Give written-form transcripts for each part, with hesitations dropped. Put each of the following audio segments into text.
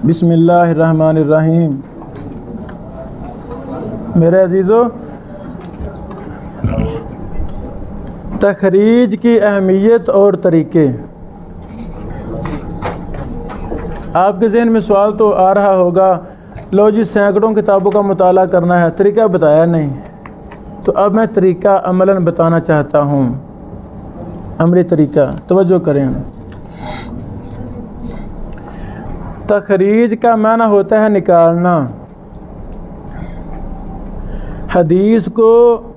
بسم اللہ الرحمن الرحیم۔ میرے عزیزو، تخریج کی اہمیت اور طریقے۔ آپ کے ذہن میں سوال تو آ رہا ہوگا، لو جی سینکڑوں کتابوں کا مطالعہ کرنا ہے، طریقہ بتایا نہیں۔ تو اب میں طریقہ عملاً بتانا چاہتا ہوں، عملی طریقہ، توجہ کریں۔ تخریج کا معنی ہوتا ہے نکالنا، حدیث کو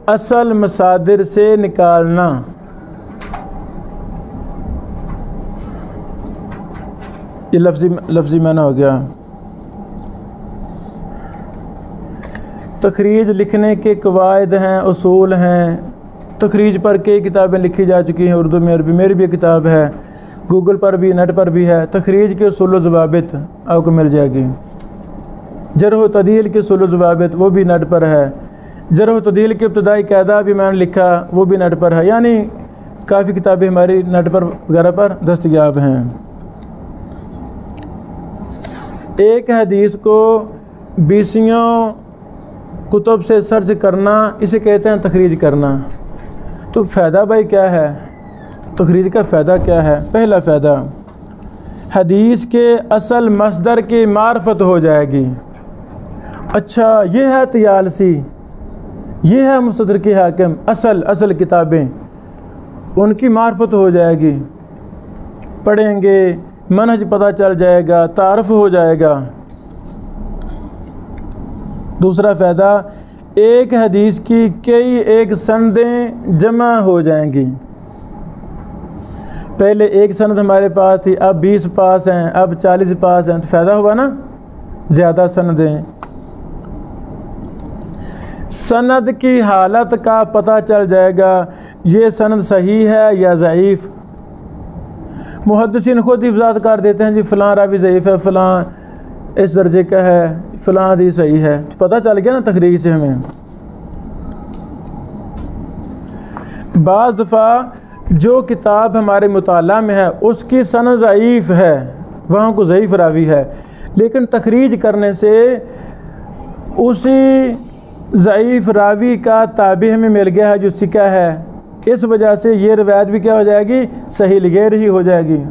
اصل مصادر سے نکالنا۔ یہ لفظی معنی ہو گیا۔ تخریج لکھنے کے قواعد ہیں، اصول ہیں۔ تخریج پر کئی کتابیں لکھی جا چکی ہیں، اردو میں، عربی، میری بھی کتاب ہے، گوگل پر بھی، نیٹ پر بھی ہے۔ تخریج کے اصول و ضوابط آپ کو مل جائے گی۔ جرح و تعدیل کے اصول و ضوابط وہ بھی نیٹ پر ہے۔ جرح و تعدیل کے ابتدائی قاعدہ بھی میں نے لکھا، وہ بھی نیٹ پر ہے۔ یعنی کافی کتابیں ہماری نیٹ پر وغیرہ پر دستیاب ہیں۔ ایک حدیث کو 20 کتب سے سرچ کرنا، اسے کہتے ہیں تخریج کرنا۔ تو فائدہ بھائی کیا ہے؟ تخریج کا فائدہ کیا ہے؟ پہلا فائدہ، حدیث کے اصل مصدر کی معرفت ہو جائے گی۔ اچھا، یہ ہے طیالسی، یہ ہے مستدرک حاکم، اصل کتابیں، ان کی معرفت ہو جائے گی۔ پڑھیں گے، منہج پتہ چل جائے گا، تعارف ہو جائے گا۔ دوسرا فائدہ، ایک حدیث کی کئی ایک سندیں جمع ہو جائیں گی۔ پہلے ایک سند ہمارے پاس تھی، اب 20 پاس ہیں، اب 40 پاس ہیں، تو فائدہ ہوا نا، زیادہ سندیں۔ سند کی حالت کا پتہ چل جائے گا، یہ سند صحیح ہے یا ضعیف۔ محدثین خود ہی وضاحت کر دیتے ہیں، جی فلاں راوی ضعیف ہے، فلاں اس درجے کا ہے، فلاں حدیث صحیح ہے۔ پتہ چل گیا نا تخریج سے ہمیں۔ بعض دفعہ جو کتاب ہمارے مطالعہ میں ہے اس کی سند ضعیف ہے، وہاں کو ضعیف راوی ہے، لیکن تخریج کرنے سے اسی ضعیف راوی کا تابع ہمیں مل گیا ہے جو ثقہ ہے، اس وجہ سے یہ روایت بھی کیا ہو جائے گی؟ صحیح لغیر ہی ہو جائے گی،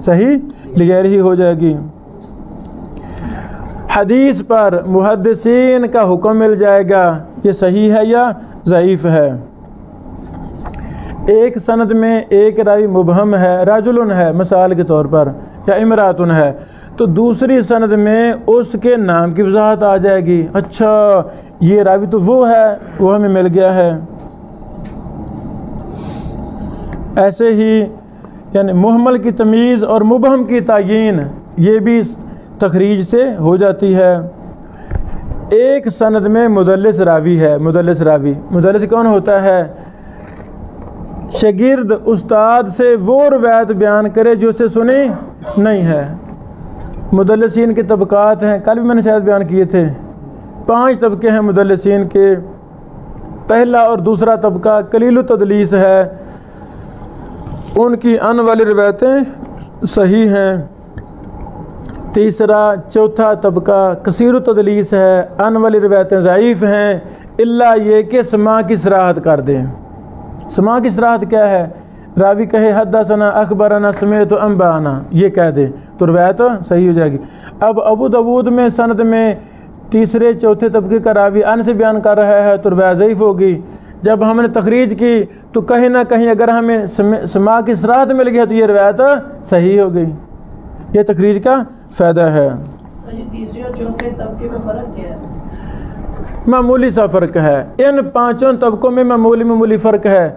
صحیح لغیر ہی ہو جائے گی۔ حدیث پر محدثین کا حکم مل جائے گا، یہ صحیح ہے یا ضعیف ہے۔ ایک سند میں ایک راوی مبہم ہے، رجل ہے مثال کے طور پر، یا امراتن ہے، تو دوسری سند میں اس کے نام کی وضاحت آ جائے گی۔ اچھا، یہ راوی تو وہ ہے، وہ ہمیں مل گیا ہے۔ ایسے ہی یعنی محمل کی تمیز اور مبہم کی تعیین، یہ بھی تخریج سے ہو جاتی ہے۔ ایک سند میں مدلس راوی ہے، مدلس کون ہوتا ہے؟ شاگرد استاد سے وہ روایت بیان کرے جو اسے سنی نہیں ہے۔ مدلسین کے طبقات ہیں، کل بھی میں نے شاید بیان کیے تھے، 5 طبقے ہیں مدلسین کے۔ پہلا اور دوسرا طبقہ قلیل التدلیس ہے، ان کی ان والی روایتیں صحیح ہیں۔ تیسرا چوتھا طبقہ کثیر التدلیس ہے، ان والی روایتیں ضعیف ہیں، الا یہ کہ سماع کی صراحت کر دیں۔ سماع کی صراحت کیا ہے؟ راوی کہے حدثنا اخبرنا سمعت انبانا، یہ کہہ دے تو روایت صحیح ہو جائے گی۔ اب ابو داؤد میں سند میں تیسرے چوتھے طبقے کا راوی ان سے بیان کر رہا ہے تو روایت ضعیف ہوگی۔ جب ہم نے تخریج کی تو کہیں نہ کہیں اگر ہمیں سماع کی صراحت مل گئی تو یہ روایت صحیح ہو گئی۔ یہ تخریج کا فائدہ ہے۔ تیسرے اور چوتھے طبقے میں فرق کیا ہے؟ معمولی سا فرق ہے، ان 5 طبقوں میں معمولی فرق ہے۔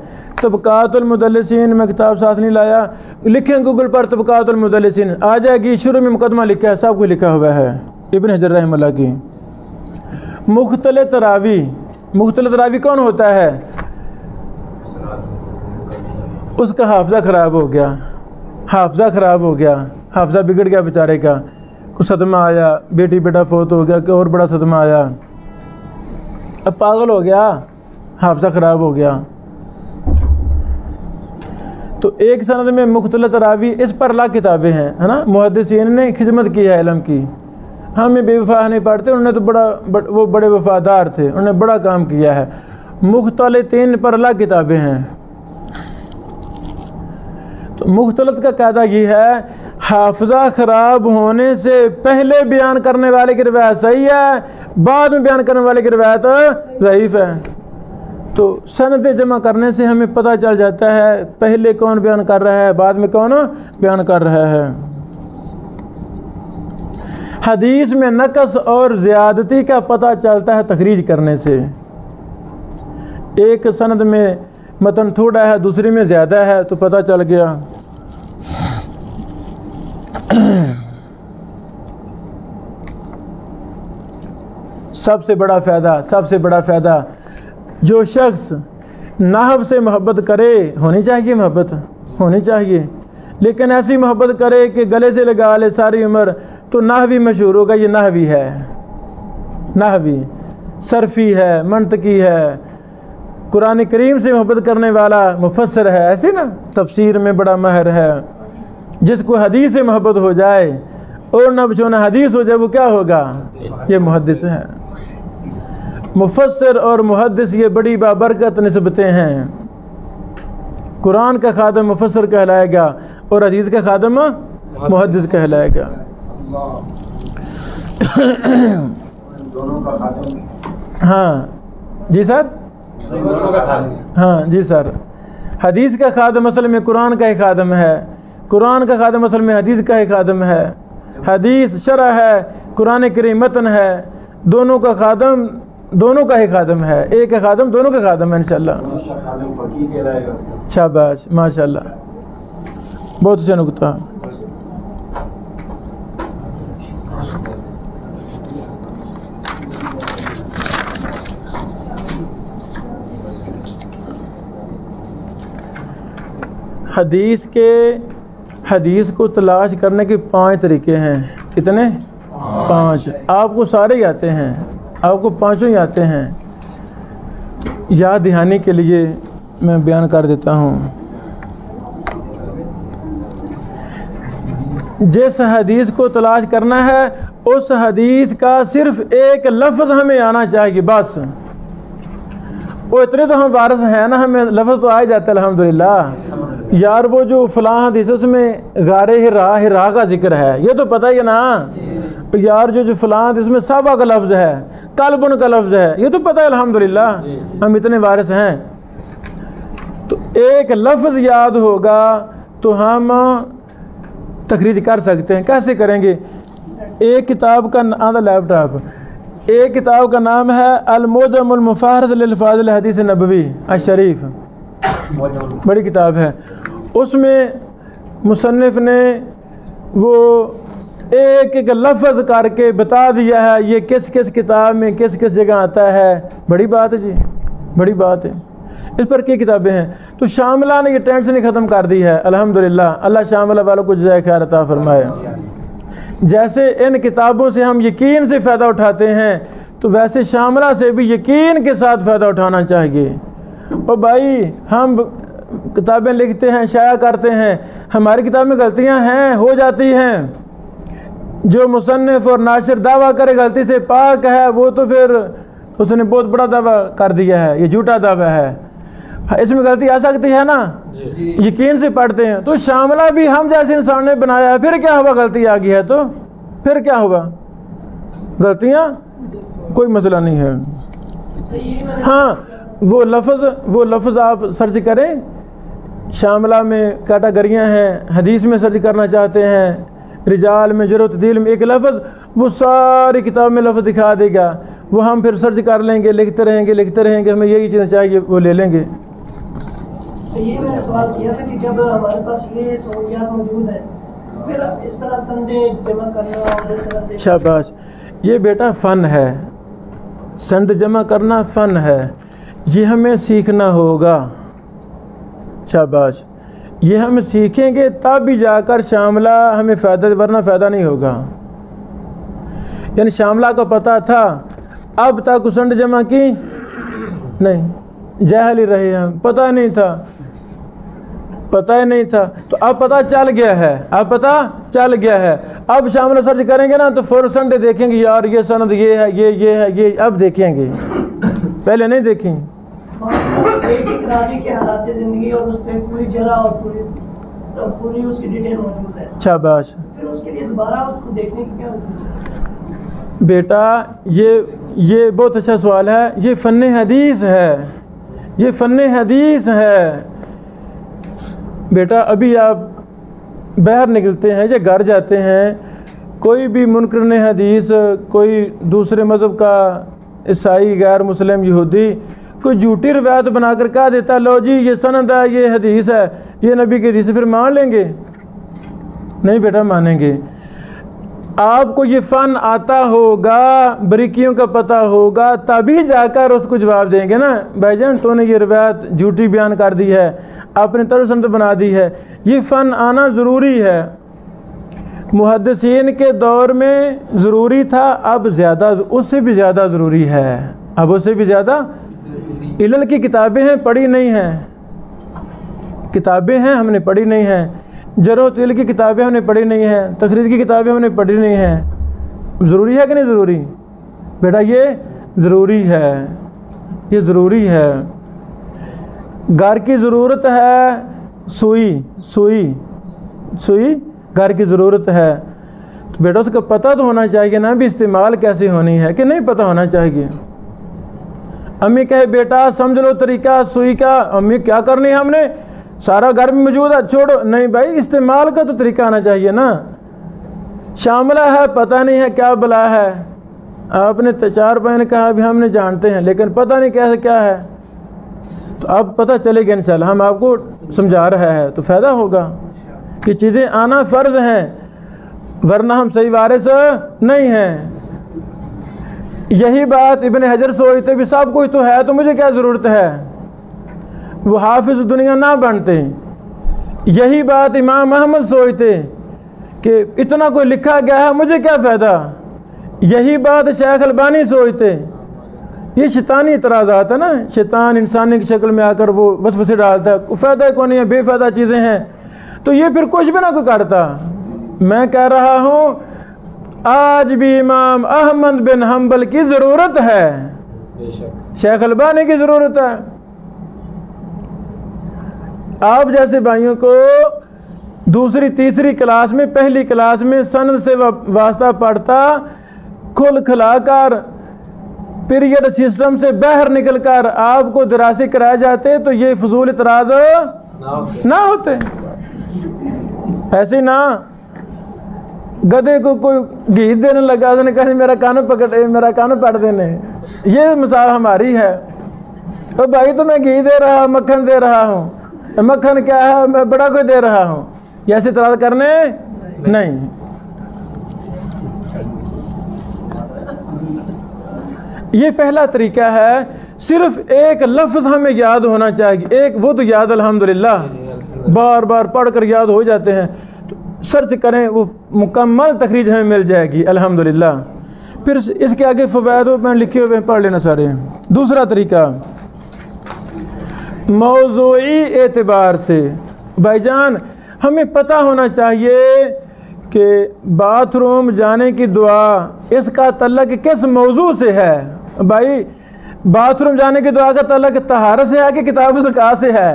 طبقات المدلسین میں کتاب ساتھ نہیں لایا، لکھیں گوگل پر طبقات المدلسین آ جائے گی، شروع میں مقدمہ لکھا ہے، سب کو لکھا ہوا ہے ابن حجر رحمہ اللہ کی۔ مختلط راوی کون ہوتا ہے؟ اس کا حافظہ خراب ہو گیا، حافظہ بگڑ گیا بیچارے کا، کچھ صدمہ آیا، بیٹا فوت ہو گیا، کہ اور بڑا صدمہ آیا، اب پاگل ہو گیا، حافظہ خراب ہو گیا۔ تو ایک سند میں مختلط راوی، اس پر لاکھ کتابیں ہیں، ہے نا. محدثین نے خدمت کی ہے علم کی. ہمیں بے وفا نہیں پڑھتے، انہوں نے تو وہ بڑے وفادار تھے، انہوں نے بڑا کام کیا ہے. مختلطین پر لاکھ کتابیں ہیں. تو مختلط کا قاعدہ یہ ہے، حافظہ خراب ہونے سے پہلے بیان کرنے والے کی روایت صحیح ہے، بعد میں بیان کرنے والے کی روایت ضعیف ہے. تو سندیں جمع کرنے سے ہمیں پتہ چل جاتا ہے پہلے کون بیان کر رہا ہے، بعد میں کون بیان کر رہا ہے. حدیث میں نقص اور زیادتی کا پتہ چلتا ہے تخریج کرنے سے. ایک سند میں متن تھوڑا ہے، دوسری میں زیادہ ہے، تو پتہ چل گیا. سب سے بڑا فائدہ جو شخص نحو سے محبت کرے، ہونی چاہیے لیکن ایسی محبت کرے کہ گلے سے لگا لے ساری عمر، تو نحوی مشہور ہوگا یہ نحوی ہے، نحوی صرفی ہے، منطقی ہے. قرآن کریم سے محبت کرنے والا مفسر ہے، ایسے نا تفسیر میں بڑا ماہر ہے. جس کو حدیث سے محبت ہو جائے اور نہ بچونا حدیث ہو جائے، وہ کیا ہوگا؟ یہ محدث ہے. مفسر اور محدث یہ بڑی بابرکت نسبتیں ہیں. قرآن کا خادم مفسر کہلائے گا اور حدیث کا خادم محدث کہلائے گا. ہاں جی سر، ہاں جی سر. حدیث کا خادم اصل میں قرآن کا ہی خادم ہے، قرآن کا خادم اصل میں حدیث کا ہی خادم ہے. حدیث شرح ہے، قرآن کریم متن ہے. دونوں کا خادم دونوں کا ہی خادم ہے، ایک کا خادم دونوں کا خادم ہے انشاءاللہ. شاباش، ماشاءاللہ، بہت اچھا نکتہ. حدیث کو تلاش کرنے کے 5 طریقے ہیں. کتنے؟ 5. آپ کو سارے ہی آتے ہیں، آپ کو 5 ہی آتے ہیں. یاد دہانی کے لیے میں بیان کر دیتا ہوں. جس حدیث کو تلاش کرنا ہے اس حدیث کا صرف ایک لفظ ہمیں آنا چاہیے بس. وہ اتنے تو ہم وارث ہیں نا، ہمیں لفظ تو آ ہی جاتا ہے الحمدللہ. یار وہ جو فلاں حدیث اس میں غار ہرا کا ذکر ہے، یہ تو پتہ ہی ہے نا. یار جو فلاں حدیث میں صحابہ کا لفظ ہے، قلبن کا لفظ ہے، یہ تو پتہ ہے الحمدللہ. ہم اتنے وارث ہیں. تو ایک لفظ یاد ہوگا تو ہم تخریج کر سکتے ہیں. کیسے کریں گے؟ ایک کتاب کا لیپ ٹاپ، ایک کتاب کا نام ہے المعجم المفہرس للفاظ الحدیث النبوی الشریف، بڑی کتاب ہے. اس میں مصنف نے وہ ایک ایک لفظ کر کے بتا دیا ہے یہ کس کس کتاب میں کس کس جگہ آتا ہے. بڑی بات ہے جی، بڑی بات ہے. اس پر کئی کتابیں ہیں. تو شاملہ نے یہ ٹینشن ختم کر دی ہے الحمدللہ. اللہ شاملہ والوں کو جزائے خیر عطا فرمائے. جیسے ان کتابوں سے ہم یقین سے فائدہ اٹھاتے ہیں تو ویسے شاملہ سے بھی یقین کے ساتھ فائدہ اٹھانا چاہیے. اور بھائی ہم کتابیں لکھتے ہیں، شائع کرتے ہیں، ہماری کتاب میں غلطیاں ہیں، ہو جاتی ہیں. جو مصنف اور ناشر دعویٰ کرے غلطی سے پاک ہے، وہ تو پھر اس نے بہت بڑا دعویٰ کر دیا ہے، یہ جھوٹا دعویٰ ہے. اس میں غلطی آ سکتی ہے نا، یقین سے پڑھتے ہیں. تو شاملہ بھی ہم جیسے انسان نے بنایا ہے، پھر کیا ہوا؟ غلطی آ گئی ہے تو پھر کیا ہوا؟ غلطیاں کوئی مسئلہ نہیں ہے. ہاں وہ لفظ آپ سرچ کریں. شاملہ میں کیٹاگریاں ہیں، حدیث میں سرچ کرنا چاہتے ہیں، رجال میں، جرح و تعدیل میں ایک لفظ، وہ ساری کتاب میں لفظ دکھا دے گا. وہ ہم پھر سرچ کر لیں گے، لکھتے رہیں گے، ہمیں یہی چیزیں چاہیے، وہ لے لیں گے. یہ میں نے سوال کیا تھا کہ جب ہمارے پاس یہ سہولیات موجود ہیں پھر اس طرح سندیں جمع کرنا اور شاباش. یہ بیٹا فن ہے، سند جمع کرنا فن ہے، یہ ہمیں سیکھنا ہوگا. شاباش. یہ ہم سیکھیں گے تب بھی جا کر شاملہ ہمیں فائدہ، ورنہ فائدہ نہیں ہوگا. یعنی شاملہ کو پتہ تھا، اب تک سند جمع کی نہیں، جاہل ہی رہے ہم، پتہ نہیں تھا. پتہ ہی نہیں تھا، تو اب پتہ چل گیا ہے، اب پتہ چل گیا ہے، اب شامل سرچ کریں گے نا تو فور سنڈے دیکھیں گے یار یہ سند یہ ہے، یہ ہے، یہ اب دیکھیں گے، پہلے نہیں دیکھیں۔ ایک اقراری کے حالات زندگی اور اس پہ پوری جرح اور پوری اس کی ڈیٹیل موجود ہے، شاباش پھر اس کے لیے دوبارہ اس کو دیکھنے کی کیا ضرورت ہے؟ بیٹا یہ بہت اچھا سوال ہے، یہ فن حدیث ہے، یہ فن حدیث ہے بیٹا۔ ابھی آپ باہر نکلتے ہیں یا گھر جاتے ہیں، کوئی بھی منکر حدیث، کوئی دوسرے مذہب کا عیسائی، غیر مسلم، یہودی کوئی جھوٹی روایت بنا کر کہہ دیتا لو جی یہ سند ہے، یہ حدیث ہے، یہ نبی کی حدیث ہے، پھر مان لیں گے؟ نہیں بیٹا مانیں گے۔ آپ کو یہ فن آتا ہوگا، بریکیوں کا پتہ ہوگا، تبھی جا کر اس کو جواب دیں گے نا بھائی جان تو نے یہ روایت جھوٹی بیان کر دی ہے، اپنے طرز سند بنا دی ہے۔ یہ فن آنا ضروری ہے، محدثین کے دور میں ضروری تھا، اب زیادہ، اس سے بھی زیادہ ضروری ہے، اب اس سے بھی زیادہ۔ علل کی کتابیں ہیں، پڑھی نہیں ہیں، کتابیں ہیں ہم نے پڑھی نہیں ہیں، جرح و تعدیل کی کتابیں ہم نے پڑھی نہیں ہیں، تخریج کی کتابیں ہم نے پڑھی نہیں ہیں۔ ضروری ہے کہ نہیں ضروری؟ بیٹا یہ ضروری ہے، یہ ضروری ہے۔ گھر کی ضرورت ہے، سوئی گھر کی ضرورت ہے، تو بیٹا اس کا پتہ تو ہونا چاہیے نا بھی استعمال کیسے ہونی ہے، کہ نہیں پتہ ہونا چاہیے۔ امی کہے بیٹا سمجھ لو طریقہ سوئی کا، امی کیا کرنی ہے ہم نے، سارا گھر میں موجود ہے چھوڑو، نہیں بھائی استعمال کا تو طریقہ آنا چاہیے نا۔ شاملہ ہے پتہ نہیں ہے کیا بلا ہے، آپ نے 4 بہن کہا بھی ہم نے جانتے ہیں لیکن پتہ نہیں کیسے کیا ہے، تو اب پتہ چلے گا انشاءاللہ، ہم آپ کو سمجھا رہے ہیں تو فائدہ ہوگا کہ چیزیں آنا فرض ہیں، ورنہ ہم صحیح وارث نہیں ہیں۔ یہی بات ابن حجر سوچتے بھی سب کچھ تو ہے تو مجھے کیا ضرورت ہے، وہ حافظ دنیا نہ بنتے۔ یہی بات امام احمد سوچتے کہ اتنا کوئی لکھا گیا ہے مجھے کیا فائدہ۔ یہی بات شیخ البانی سوچتے۔ یہ شیطانی اعتراضات ہے نا، شیطان انسانی کی شکل میں آ کر وہ وسوسے ڈالتا ہے، فائدہ کون نہیں ہے، بے فائدہ چیزیں ہیں، تو یہ پھر کچھ بھی نہ کوئی کرتا۔ میں کہہ رہا ہوں آج بھی امام احمد بن حنبل کی ضرورت ہے، شیخ البانی کی ضرورت ہے۔ آپ جیسے بھائیوں کو دوسری تیسری کلاس میں، پہلی کلاس میں سند سے واسطہ پڑھتا، کھل کھلا کر پیریڈ سسٹم سے باہر نکل کر آپ کو دراسے کرائے جاتے تو یہ فضول اعتراض نہ ہوتے۔ ایسے نہ گدے کو کوئی گھی دینے لگا، اس نے کہا میرا کان پڑ دینے، یہ مثال ہماری ہے۔ تو بھائی تو میں گھی دے رہا ہوں، مکھن دے رہا ہوں، مکھن کیا ہے، میں بڑا کوئی دے رہا ہوں، یہ ایسے اعتراض کرنے نہیں۔ یہ پہلا طریقہ ہے، صرف ایک لفظ ہمیں یاد ہونا چاہیے، ایک وہ تو یاد الحمدللہ بار بار پڑھ کر یاد ہو جاتے ہیں، سرچ کریں وہ مکمل تخریج ہمیں مل جائے گی الحمدللہ۔ پھر اس کے آگے فوائد میں لکھے ہوئے پڑھ لینا سارے۔ دوسرا طریقہ موضوعی اعتبار سے، بھائی جان ہمیں پتہ ہونا چاہیے کہ باتھ روم جانے کی دعا اس کا تعلق کس موضوع سے ہے۔ بھائی باتھ روم جانے کی دعا کا تعلق طہارت سے ہے کہ کتاب الزکاۃ سے ہے؟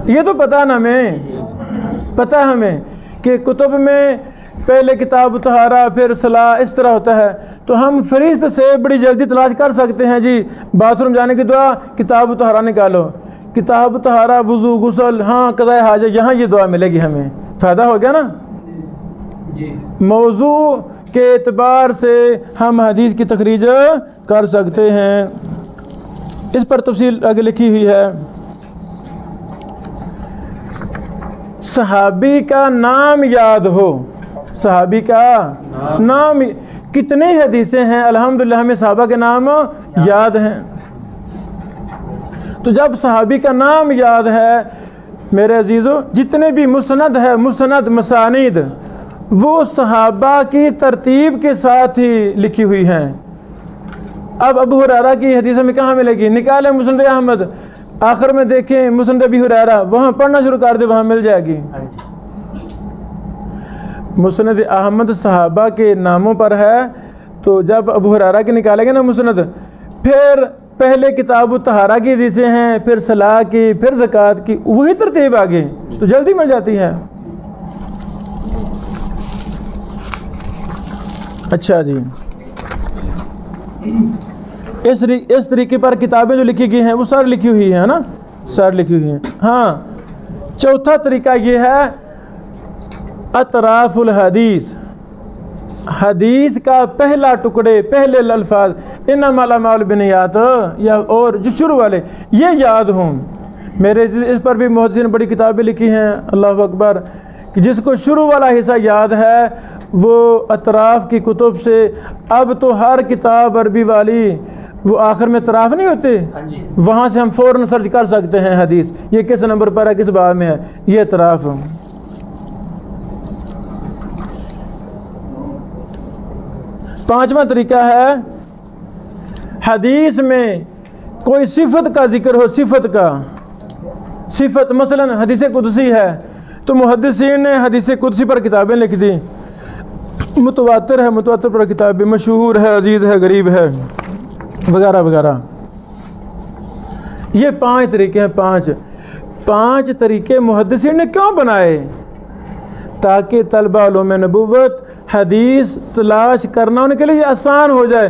یہ تو پتہ نا ہمیں، پتہ ہمیں کہ کتب میں پہلے کتاب طہارہ پھر صلاح اس طرح ہوتا ہے، تو ہم فہرست سے بڑی جلدی تلاش کر سکتے ہیں جی باتھ روم جانے کی دعا کتاب طہارہ نکالو، کتاب طہارہ وضو غسل، ہاں قضاء حاجت، یہاں یہ دعا ملے گی، ہمیں فائدہ ہو گیا نا جی۔ موضوع کے اعتبار سے ہم حدیث کی تخریج کر سکتے ہیں۔ اس پر تفصیل آگے لکھی ہوئی ہے۔ صحابی کا نام یاد ہو، صحابی کا نام، کتنی حدیثیں ہیں الحمدللہ ہمیں صحابہ کے نام یاد ہیں۔ تو جب صحابی کا نام یاد ہے میرے عزیزو، جتنے بھی مسند ہے، مسند مسانید، وہ صحابہ کی ترتیب کے ساتھ ہی لکھی ہوئی ہیں۔ اب ابو ہریرہ کی حدیث میں کہاں ملے گی؟ نکالے مسند احمد، آخر میں دیکھیں مسند ابی ہریرہ، وہاں پڑھنا شروع کر دے، وہاں مل جائے گی۔ مسند احمد صحابہ کے ناموں پر ہے، تو جب ابو ہریرہ کی نکالیں گے نا مسند، پھر پہلے کتاب الطہارہ کی حدیثیں ہیں، پھر صلاح کی، پھر زکوٰۃ کی، وہی ترتیب آگے، تو جلدی مل جاتی ہے۔ اچھا جی، اس طریقے پر کتابیں جو لکھی گئی ہیں وہ ساری لکھی ہوئی ہیں نا، ساری لکھی ہوئی ہیں۔ ہاں، چوتھا طریقہ یہ ہے اطراف الحدیث، حدیث کا پہلا ٹکڑے، پہلے الفاظ، انما الاعمال بالنیات، یا اور جو شروع والے یہ یاد ہوں۔ میرے اس پر بھی محدثین نے بڑی کتابیں لکھی ہیں، اللہ اکبر، کہ جس کو شروع والا حصہ یاد ہے وہ اطراف کی کتب سے، اب تو ہر کتاب عربی والی وہ آخر میں اطراف نہیں ہوتے، وہاں سے ہم فوراً سرچ کر سکتے ہیں حدیث یہ کس نمبر پر ہے، کس باب میں ہے، یہ اطراف۔ پانچواں طریقہ ہے حدیث میں کوئی صفت کا ذکر ہو، صفت کا، صفت مثلا حدیث قدسی ہے تو محدثین نے حدیث قدسی پر کتابیں لکھ دی، متواتر ہے، متواتر پر کتابیں، مشہور ہے، عزیز ہے، غریب ہے، وغیرہ وغیرہ۔ یہ 5 طریقے ہیں۔ پانچ طریقے محدثین نے کیوں بنائے؟ تاکہ طلبہ علوم نبوت حدیث تلاش کرنا ان کے لیے آسان ہو جائے۔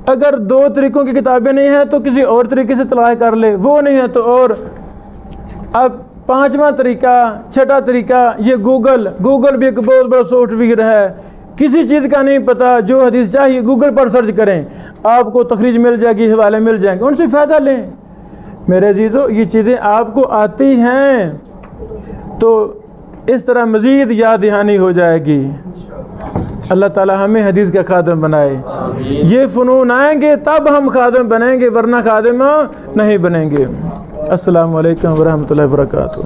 اگر 2 طریقوں کی کتابیں نہیں ہیں تو کسی اور طریقے سے تلاش کر لے، وہ نہیں ہے تو اور۔ اب 5واں طریقہ، 6واں طریقہ، یہ گوگل بھی ایک بہت بڑا سافٹ ویئر ہے، کسی چیز کا نہیں پتہ، جو حدیث چاہیے گوگل پر سرچ کریں، آپ کو تخریج مل جائے گی، حوالے مل جائیں گے، ان سے فائدہ لیں۔ میرے عزیزو، یہ چیزیں آپ کو آتی ہیں تو اس طرح مزید یاد دہانی ہو جائے گی۔ اللہ تعالی ہمیں حدیث کا خادم بنائے۔ یہ فنون آئیں گے تب ہم خادم بنیں گے، ورنہ خادم نہیں بنیں گے۔ السلام علیکم ورحمۃ اللہ وبرکاتہ۔